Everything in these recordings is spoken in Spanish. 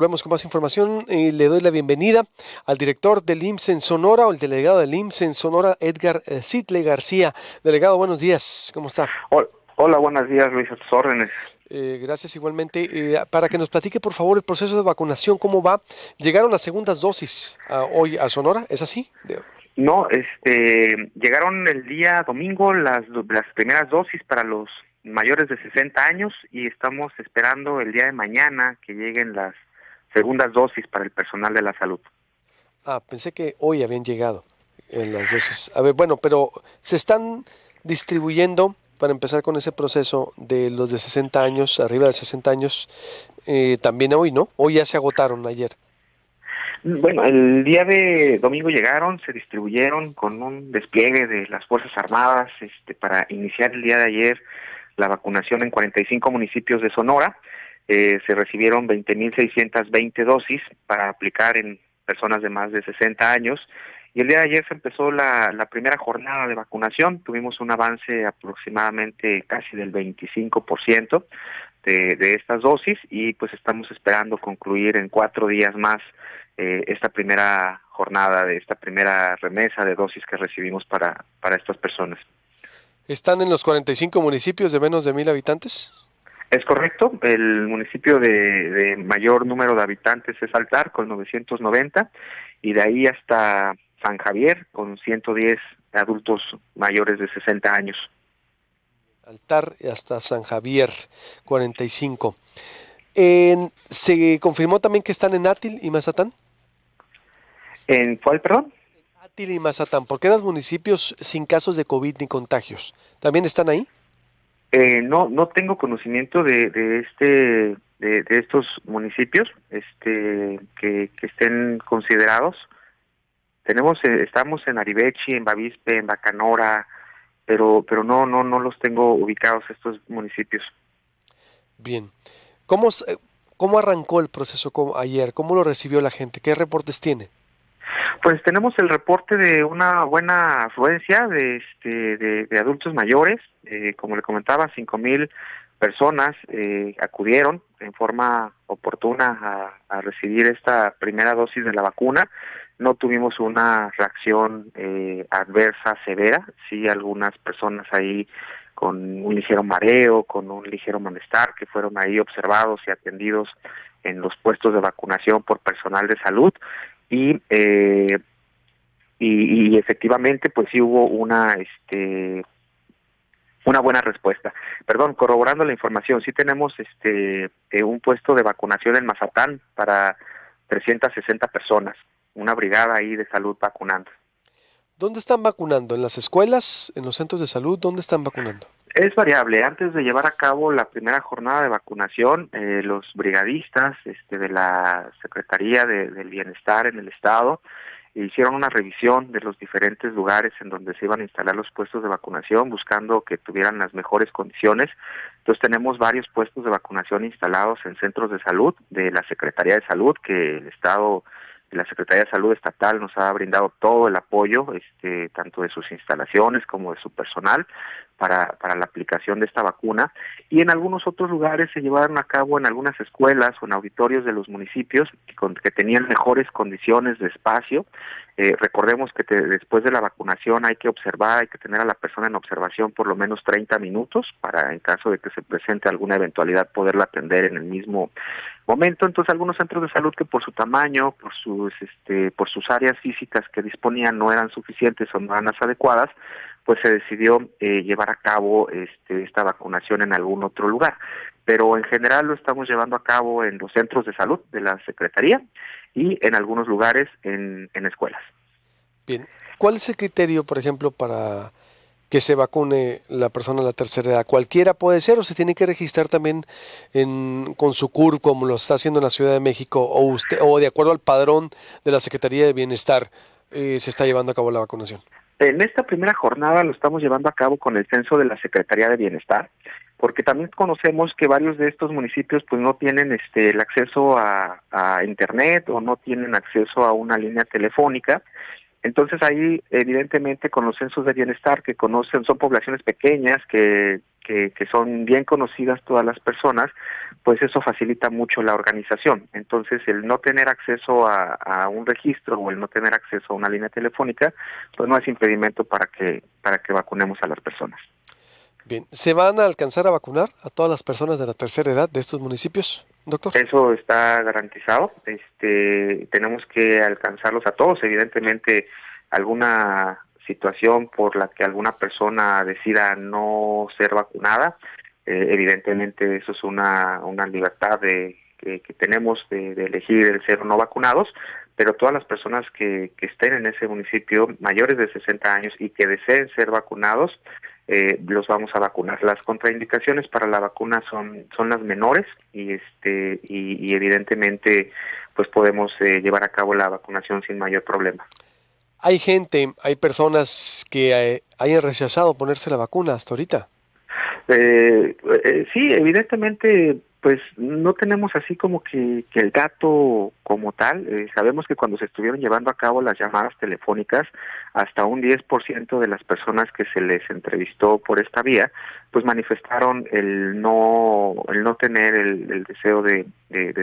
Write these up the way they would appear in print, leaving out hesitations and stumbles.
Volvemos con más información y le doy la bienvenida al director del IMSS en Sonora o el delegado del IMSS en Sonora, Edgar Sitle García. Delegado, buenos días, ¿cómo está? Hola, buenos días, Luis, a tus órdenes. Gracias igualmente. Para que nos platique, por favor, el proceso de vacunación, ¿cómo va? Llegaron las segundas dosis hoy a Sonora, ¿es así? No, llegaron el día domingo las primeras dosis para los mayores de 60 años y estamos esperando el día de mañana que lleguen las segundas dosis para el personal de la salud. Pensé que hoy habían llegado las dosis. A ver, bueno, pero se están distribuyendo, para empezar con ese proceso de los de 60 años, arriba de 60 años, también hoy, ¿no? Hoy ya se agotaron ayer. Bueno, el día de domingo llegaron, se distribuyeron con un despliegue de las Fuerzas Armadas para iniciar el día de ayer la vacunación en 45 municipios de Sonora. Se recibieron 20.620 dosis para aplicar en personas de más de 60 años. Y el día de ayer se empezó la primera jornada de vacunación. Tuvimos un avance aproximadamente casi del 25% de estas dosis y pues estamos esperando concluir en 4 días más esta primera jornada, de esta primera remesa de dosis que recibimos para estas personas. ¿Están en los 45 municipios de menos de 1,000 habitantes? Es correcto, el municipio de mayor número de habitantes es Altar, con 990, y de ahí hasta San Javier, con 110 adultos mayores de 60 años. Altar hasta San Javier, 45. ¿Se confirmó también que están en Átil y Mazatán? ¿En cuál, perdón? Átil y Mazatán, porque eran municipios sin casos de COVID ni contagios. ¿También están ahí? No tengo conocimiento de estos municipios que estén considerados. Estamos en Arivechi, en Bavispe, en Bacanora, pero no los tengo ubicados estos municipios. Bien. ¿Cómo, cómo arrancó el proceso ayer? ¿Cómo lo recibió la gente? ¿Qué reportes tiene? Pues tenemos el reporte de una buena afluencia de adultos mayores. Como le comentaba, 5,000 personas acudieron en forma oportuna a recibir esta primera dosis de la vacuna. No tuvimos una reacción adversa severa. Sí, algunas personas ahí con un ligero mareo, con un ligero malestar, que fueron ahí observados y atendidos en los puestos de vacunación por personal de salud. Y, eh, y efectivamente, pues sí hubo una buena respuesta. Perdón, corroborando la información, sí tenemos un puesto de vacunación en Mazatán para 360 personas, una brigada ahí de salud vacunando. ¿Dónde están vacunando? ¿En las escuelas? ¿En los centros de salud? ¿Dónde están vacunando? Es variable. Antes de llevar a cabo la primera jornada de vacunación, los brigadistas de la Secretaría del Bienestar en el Estado hicieron una revisión de los diferentes lugares en donde se iban a instalar los puestos de vacunación, buscando que tuvieran las mejores condiciones. Entonces tenemos varios puestos de vacunación instalados en centros de salud de la Secretaría de Salud, que el Estado, la Secretaría de Salud Estatal nos ha brindado todo el apoyo, tanto de sus instalaciones como de su personal, para la aplicación de esta vacuna. Y en algunos otros lugares se llevaron a cabo en algunas escuelas o en auditorios de los municipios que tenían mejores condiciones de espacio. Recordemos que después de la vacunación hay que observar, hay que tener a la persona en observación por lo menos 30 minutos para, en caso de que se presente alguna eventualidad, poderla atender en el mismo momento. Entonces, algunos centros de salud que por su tamaño, por sus áreas físicas que disponían no eran suficientes o no eran las adecuadas, pues se decidió llevar a cabo esta vacunación en algún otro lugar. Pero en general lo estamos llevando a cabo en los centros de salud de la Secretaría y en algunos lugares en escuelas. Bien. ¿Cuál es el criterio, por ejemplo, para que se vacune la persona a la tercera edad? ¿Cualquiera puede ser o se tiene que registrar también con su CUR como lo está haciendo en la Ciudad de México o de acuerdo al padrón de la Secretaría de Bienestar se está llevando a cabo la vacunación? En esta primera jornada lo estamos llevando a cabo con el censo de la Secretaría de Bienestar, porque también conocemos que varios de estos municipios pues no tienen el acceso a internet o no tienen acceso a una línea telefónica, Entonces ahí evidentemente con los censos de bienestar que conocen, son poblaciones pequeñas que son bien conocidas todas las personas, pues eso facilita mucho la organización. Entonces el no tener acceso a un registro o el no tener acceso a una línea telefónica, pues no es impedimento para que vacunemos a las personas. Bien, ¿se van a alcanzar a vacunar a todas las personas de la tercera edad de estos municipios, doctor? Eso está garantizado. Tenemos que alcanzarlos a todos. Evidentemente, alguna situación por la que alguna persona decida no ser vacunada, evidentemente eso es una libertad que tenemos de elegir el ser o no vacunados, pero todas las personas que estén en ese municipio mayores de 60 años y que deseen ser vacunados, los vamos a vacunar. Las contraindicaciones para la vacuna son las menores y evidentemente pues podemos llevar a cabo la vacunación sin mayor problema. Hay personas que hayan rechazado ponerse la vacuna hasta ahorita. Sí, evidentemente, pues no tenemos así como que el dato como tal. Sabemos que cuando se estuvieron llevando a cabo las llamadas telefónicas, hasta un 10% de las personas que se les entrevistó por esta vía, pues manifestaron el no tener el deseo de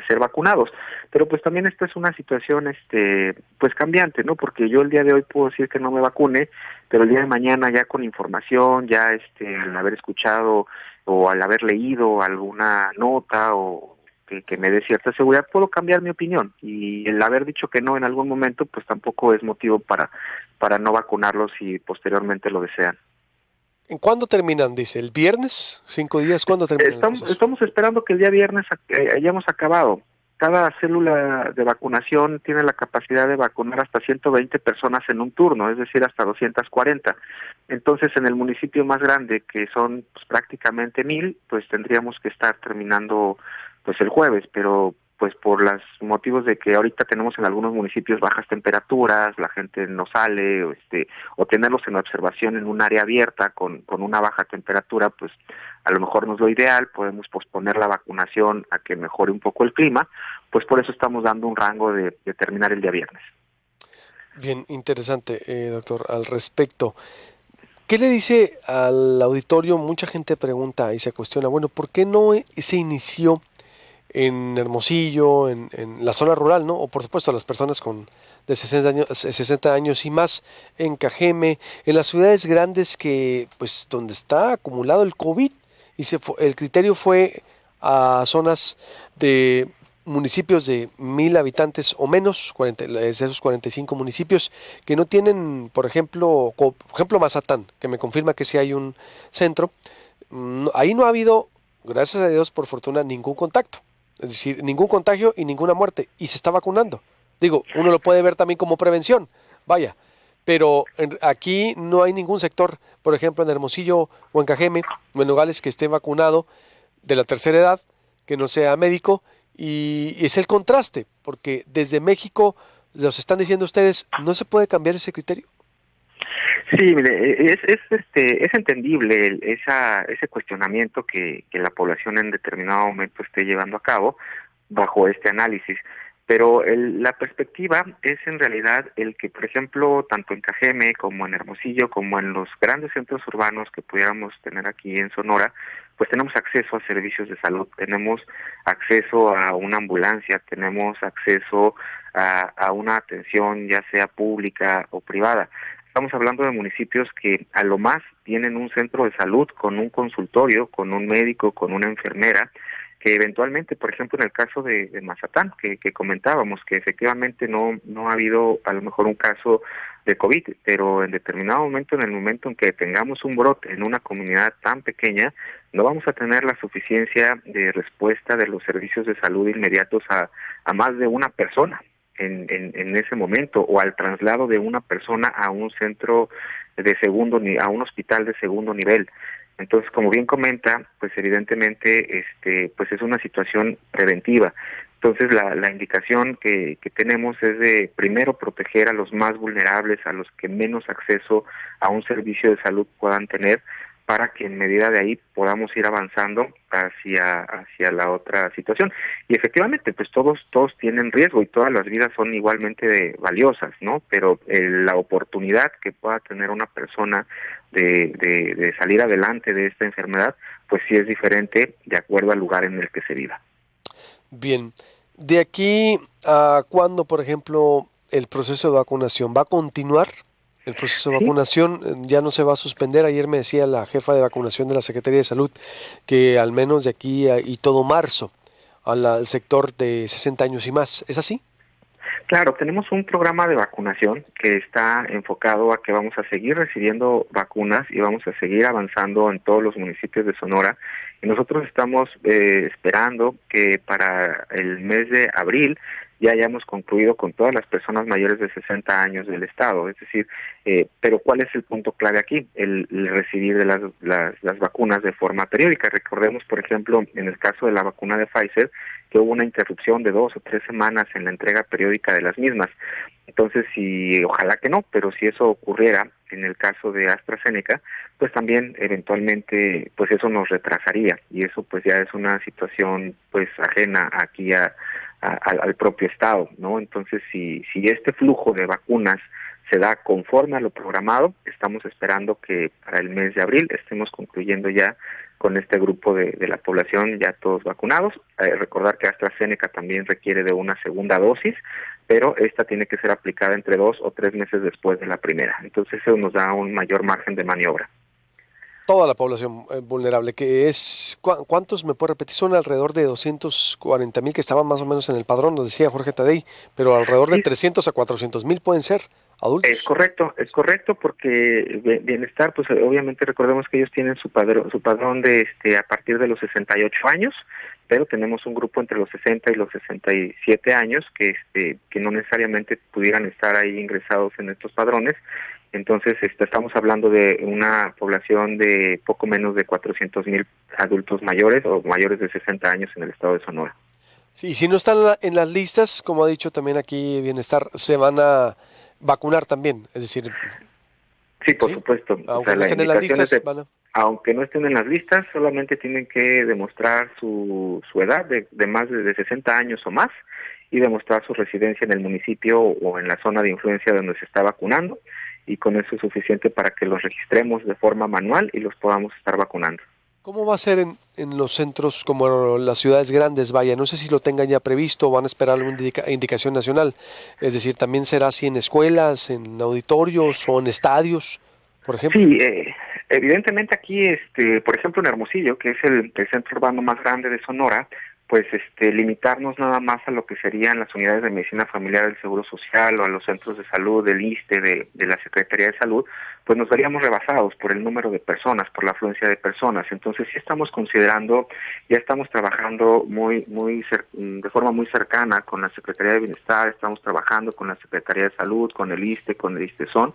ser vacunados. Pero pues también esta es una situación pues cambiante, ¿no? Porque yo el día de hoy puedo decir que no me vacune, pero el día de mañana ya con información, ya al haber escuchado o al haber leído alguna nota o que me dé cierta seguridad, puedo cambiar mi opinión, y el haber dicho que no en algún momento pues tampoco es motivo para no vacunarlos si posteriormente lo desean. ¿En cuándo terminan? Dice, ¿el viernes? ¿5 días? ¿Cuándo termina el proceso? Estamos esperando que el día viernes hayamos acabado. Cada célula de vacunación tiene la capacidad de vacunar hasta 120 personas en un turno, es decir, hasta 240. Entonces, en el municipio más grande, que son pues, prácticamente 1,000, pues tendríamos que estar terminando pues el jueves, pero pues por los motivos de que ahorita tenemos en algunos municipios bajas temperaturas, la gente no sale, o tenerlos en observación en un área abierta con una baja temperatura, pues a lo mejor no es lo ideal, podemos posponer la vacunación a que mejore un poco el clima, pues por eso estamos dando un rango de terminar el día viernes. Bien, interesante, doctor, al respecto. ¿Qué le dice al auditorio? Mucha gente pregunta y se cuestiona, bueno, ¿por qué no se inició en Hermosillo, en la zona rural, ¿no? O por supuesto a las personas de 60 años y más, en Cajeme, en las ciudades grandes que, pues, donde está acumulado el COVID, y el criterio fue a zonas de municipios de 1,000 habitantes o menos, de esos 45 municipios que no tienen, por ejemplo, Mazatán, que me confirma que sí hay un centro. Ahí no ha habido, gracias a Dios, por fortuna, ningún contacto. Es decir, ningún contagio y ninguna muerte. Y se está vacunando. Digo, uno lo puede ver también como prevención. Vaya. Pero aquí no hay ningún sector, por ejemplo, en Hermosillo o en Cajeme o en Nogales, que esté vacunado de la tercera edad, que no sea médico. Y es el contraste, porque desde México, los están diciendo ustedes, no se puede cambiar ese criterio. Sí, mire, es entendible ese cuestionamiento que la población en determinado momento esté llevando a cabo bajo este análisis. Pero la perspectiva es en realidad el que, por ejemplo, tanto en Cajeme como en Hermosillo, como en los grandes centros urbanos que pudiéramos tener aquí en Sonora, pues tenemos acceso a servicios de salud, tenemos acceso a una ambulancia, tenemos acceso a una atención ya sea pública o privada. Estamos hablando de municipios que a lo más tienen un centro de salud con un consultorio, con un médico, con una enfermera, que eventualmente, por ejemplo, en el caso de Mazatán, que comentábamos, que efectivamente no ha habido a lo mejor un caso de COVID, pero en determinado momento, en el momento en que tengamos un brote en una comunidad tan pequeña, no vamos a tener la suficiencia de respuesta de los servicios de salud inmediatos a más de una persona en ese momento, o al traslado de una persona a un centro a un hospital de segundo nivel. Entonces, como bien comenta, pues evidentemente pues es una situación preventiva. Entonces, la indicación que tenemos es de primero proteger a los más vulnerables, a los que menos acceso a un servicio de salud puedan tener, para que en medida de ahí podamos ir avanzando hacia la otra situación. Y efectivamente, pues todos tienen riesgo y todas las vidas son igualmente valiosas, ¿no? Pero la oportunidad que pueda tener una persona de salir adelante de esta enfermedad, pues sí es diferente de acuerdo al lugar en el que se viva. Bien, de aquí a cuándo, por ejemplo, el proceso de vacunación va a continuar. El proceso de Sí, vacunación ya no se va a suspender. Ayer me decía la jefa de vacunación de la Secretaría de Salud que al menos de aquí y todo marzo al sector de 60 años y más. ¿Es así? claro, tenemos un programa de vacunación que está enfocado a que vamos a seguir recibiendo vacunas y vamos a seguir avanzando en todos los municipios de Sonora. Y nosotros estamos esperando que para el mes de abril ya hayamos concluido con todas las personas mayores de 60 años del estado. Es decir, pero ¿cuál es el punto clave aquí? El recibir de las vacunas de forma periódica. Recordemos, por ejemplo, en el caso de la vacuna de Pfizer, que hubo una interrupción de 2 o 3 semanas en la entrega periódica de las mismas. Entonces, ojalá que no, pero si eso ocurriera en el caso de AstraZeneca, pues también eventualmente, pues eso nos retrasaría, y eso pues ya es una situación pues ajena aquí al propio estado, ¿no? Entonces, si este flujo de vacunas se da conforme a lo programado, estamos esperando que para el mes de abril estemos concluyendo ya con este grupo de la población ya todos vacunados. Recordar que AstraZeneca también requiere de una segunda dosis, pero esta tiene que ser aplicada entre 2 o 3 meses después de la primera. Entonces eso nos da un mayor margen de maniobra. Toda la población vulnerable, que es, ¿cuántos me puede repetir? Son alrededor de 240,000 que estaban más o menos en el padrón, nos decía Jorge Tadei, pero alrededor de Sí, 300 a 400,000 pueden ser adultos. es correcto porque Bienestar, pues obviamente recordemos que ellos tienen su padrón de a partir de los 68 años, pero tenemos un grupo entre los 60 y los 67 años que no necesariamente pudieran estar ahí ingresados en estos padrones. Entonces, estamos hablando de una población de poco menos de 400,000 adultos mayores o mayores de 60 años en el estado de Sonora. Sí, y si no están en las listas, como ha dicho también aquí Bienestar, se van a vacunar también, es decir, Sí, por ¿sí? supuesto. O Aunque sea, no la estén en las indicación es listas, van a... aunque no estén en las listas, solamente tienen que demostrar su edad de más de 60 años o más y demostrar su residencia en el municipio o en la zona de influencia donde se está vacunando, y con eso es suficiente para que los registremos de forma manual y los podamos estar vacunando. ¿Cómo va a ser en los centros como las ciudades grandes? Vaya, no sé si lo tengan ya previsto o van a esperar alguna indicación nacional. Es decir, ¿también será así en escuelas, en auditorios o en estadios, por ejemplo? Sí, evidentemente aquí, por ejemplo, en Hermosillo, que es el centro urbano más grande de Sonora, pues limitarnos nada más a lo que serían las unidades de medicina familiar del Seguro Social o a los centros de salud del ISSSTE, de la Secretaría de Salud, pues nos veríamos rebasados por el número de personas, por la afluencia de personas. Entonces sí estamos considerando, ya estamos trabajando de forma muy cercana con la Secretaría de Bienestar, estamos trabajando con la Secretaría de Salud, con el ISSSTE, con el ISSSTESON,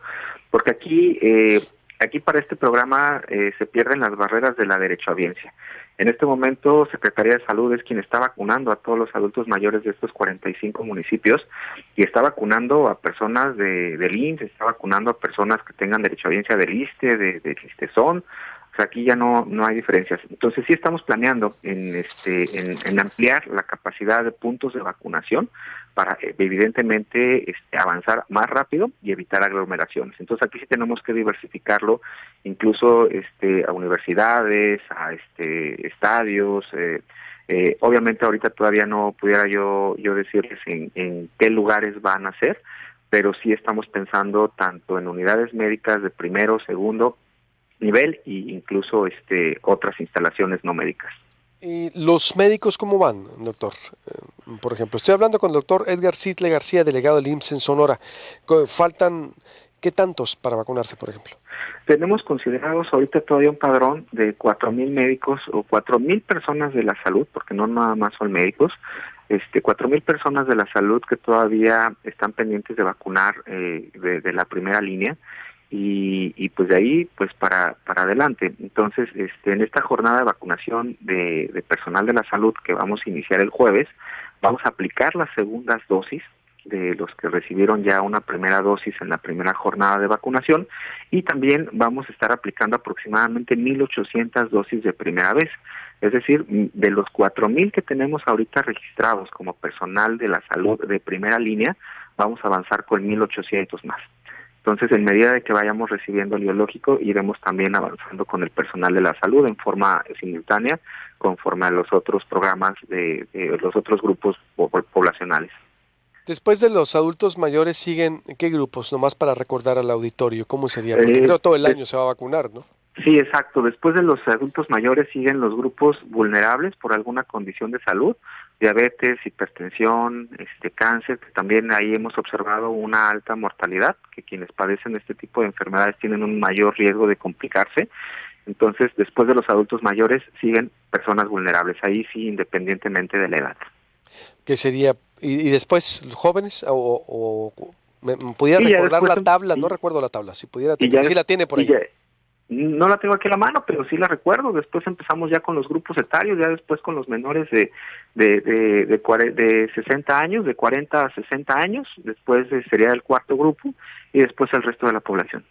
porque aquí para este programa se pierden las barreras de la derechohabiencia. En este momento, Secretaría de Salud es quien está vacunando a todos los adultos mayores de estos 45 municipios y está vacunando a personas del IMSS, está vacunando a personas que tengan derechohabiencia del ISSSTE, del ISSSTESON. O sea, aquí ya no hay diferencias. Entonces sí estamos planeando en ampliar la capacidad de puntos de vacunación para evidentemente avanzar más rápido y evitar aglomeraciones. Entonces aquí sí tenemos que diversificarlo, incluso a universidades, a estadios. Obviamente ahorita todavía no pudiera yo decirles en qué lugares van a ser, pero sí estamos pensando tanto en unidades médicas de primero, segundo nivel e incluso otras instalaciones no médicas. ¿Y los médicos cómo van, doctor? Por ejemplo, estoy hablando con el doctor Edgar Sitle García, delegado del IMSS en Sonora. ¿Faltan qué tantos para vacunarse, por ejemplo? Tenemos considerados ahorita todavía un padrón de 4,000 médicos o 4,000 personas de la salud, porque no nada más son médicos, 4,000 personas de la salud que todavía están pendientes de vacunar de la primera línea. Y pues de ahí pues para adelante. Entonces en esta jornada de vacunación de personal de la salud que vamos a iniciar el jueves, vamos a aplicar las segundas dosis de los que recibieron ya una primera dosis en la primera jornada de vacunación, y también vamos a estar aplicando aproximadamente 1,800 dosis de primera vez. Es decir, de los 4,000 que tenemos ahorita registrados como personal de la salud de primera línea, vamos a avanzar con 1,800 más. Entonces, en medida de que vayamos recibiendo el biológico, iremos también avanzando con el personal de la salud en forma simultánea, conforme a los otros programas de los otros grupos poblacionales. Después de los adultos mayores, ¿siguen qué grupos? Nomás para recordar al auditorio, ¿cómo sería? Porque creo todo el año se va a vacunar, ¿no? Sí, exacto. Después de los adultos mayores siguen los grupos vulnerables por alguna condición de salud, diabetes, hipertensión, cáncer, que también ahí hemos observado una alta mortalidad, que quienes padecen este tipo de enfermedades tienen un mayor riesgo de complicarse. Entonces, después de los adultos mayores siguen personas vulnerables, ahí sí, independientemente de la edad. ¿Qué sería? ¿Y después jóvenes? ¿Me pudiera Y ya recordar después, la tabla? No recuerdo la tabla, si pudiera y tener. ya, Sí la tiene por y ahí. ya, no la tengo aquí a la mano, pero sí la recuerdo. Después empezamos ya con los grupos etarios, ya después con los menores de 60 años, de 40 a 60 años, después sería el cuarto grupo, y después el resto de la población.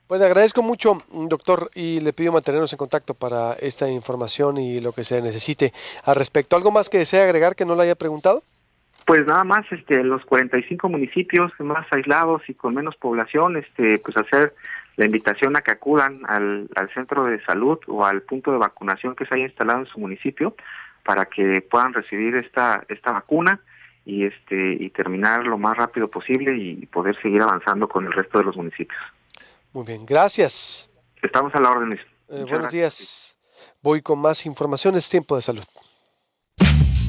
Pues le agradezco mucho, doctor, y le pido mantenernos en contacto para esta información y lo que se necesite al respecto. ¿Algo más que desee agregar que no le haya preguntado? Pues nada más, los 45 municipios más aislados y con menos población, pues hacer la invitación a que acudan al centro de salud o al punto de vacunación que se haya instalado en su municipio para que puedan recibir esta vacuna y terminar lo más rápido posible y poder seguir avanzando con el resto de los municipios. Muy bien, gracias. Estamos a la orden, Luis. Muchas Buenos gracias. días. Voy con más información. Es Tiempo de Salud.